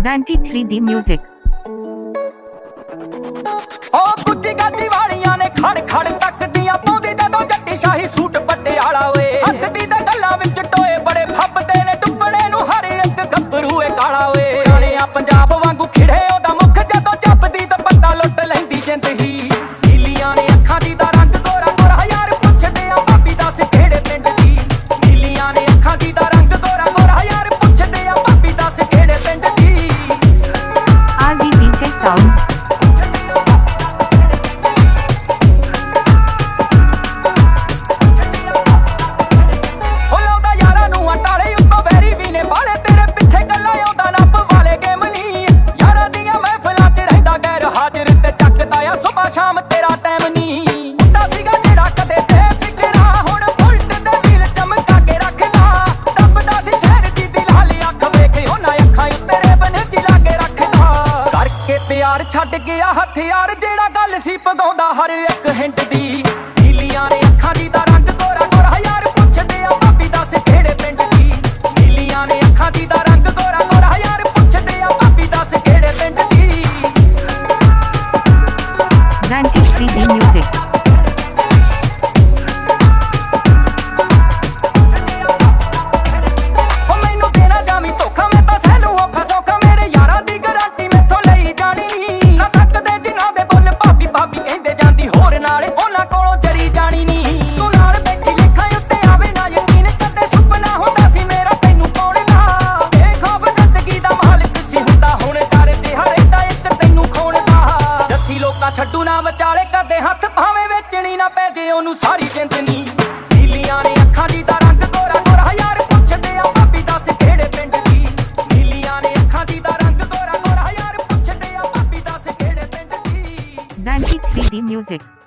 93D Music। Gujji गाजी वालियां ने खड़ खड़ तकदियां पाउंदी जदों जट्टी शाही सूट पटियाला वे हसदी ते गल्लां विच टोए बड़े फब्बदे ने डुੱਬਣੇ ਨੂੰ हर एक ਗੱਭਰੂ ਏ ਕਾਲਾ वे ਰਾਣਿਆਂ पंजाब वांगू खिड़े ओदा मुख जदों जपदी ते पत्ता लुੱਟ लैंदी जिंद ही नीलियां ने अखां दी दा रंग गोरा गोरा यार पुछदे आ भाभी दस किहड़े पिंड दी नीलियां ने अखां दी दा रंग गोरा गोरा यार पुछदे आ भाभी दस किहड़े पिंड दी RD DJ Sound। शाम तेरा टाइम नहीं हुंदा सीगा जेड़ा कदे बेफिक्रा हुण उल्ट दे दिल चमका के रखदा दबदा सी शहर दी दिलाली अख वेखे होना अखां तेरे बने च लागे रखदा करके प्यार छड्ड गया हथियार जेड़ा गल सी पगाउंदा हर एक हिंट दी नीलियां ने अखां दी दा रंग गोरा गोरा यार पुछदे आ भाभी दस किहड़े पिंड दी नीलियां ने अखां दी दा रंग गोरा गोरा यार पुछदे आ भाभी दस किहड़े पिंड दी 93D Music। ਛੱਡੂ ਨਾ ਵਿਚਾਲੇ ਕਰਦੇ ਹੱਥ ਭਾਵੇਂ ਵੇਚਣੀ ਨਾ ਪੈ ਜੇ ਉਹਨੂੰ ਸਾਰੀ ਜਿੰਦਨੀ ਨੀਲੀਆਂ ਨੇ ਅੱਖਾਂ ਦੀ ਦਾ ਰੰਗ ਗੋਰਾ ਗੋਰਾ ਯਾਰ ਪੁੱਛਦੇ ਆ ਭਾਬੀ ਦੱਸ ਕਿਹੜੇ ਪਿੰਡ ਦੀ ਨੀਲੀਆਂ ਨੇ ਅੱਖਾਂ ਦੀ ਦਾ ਰੰਗ ਗੋਰਾ ਗੋਰਾ ਯਾਰ ਪੁੱਛਦੇ ਆ ਭਾਬੀ ਦੱਸ ਕਿਹੜੇ ਪਿੰਡ ਦੀ 93D Music।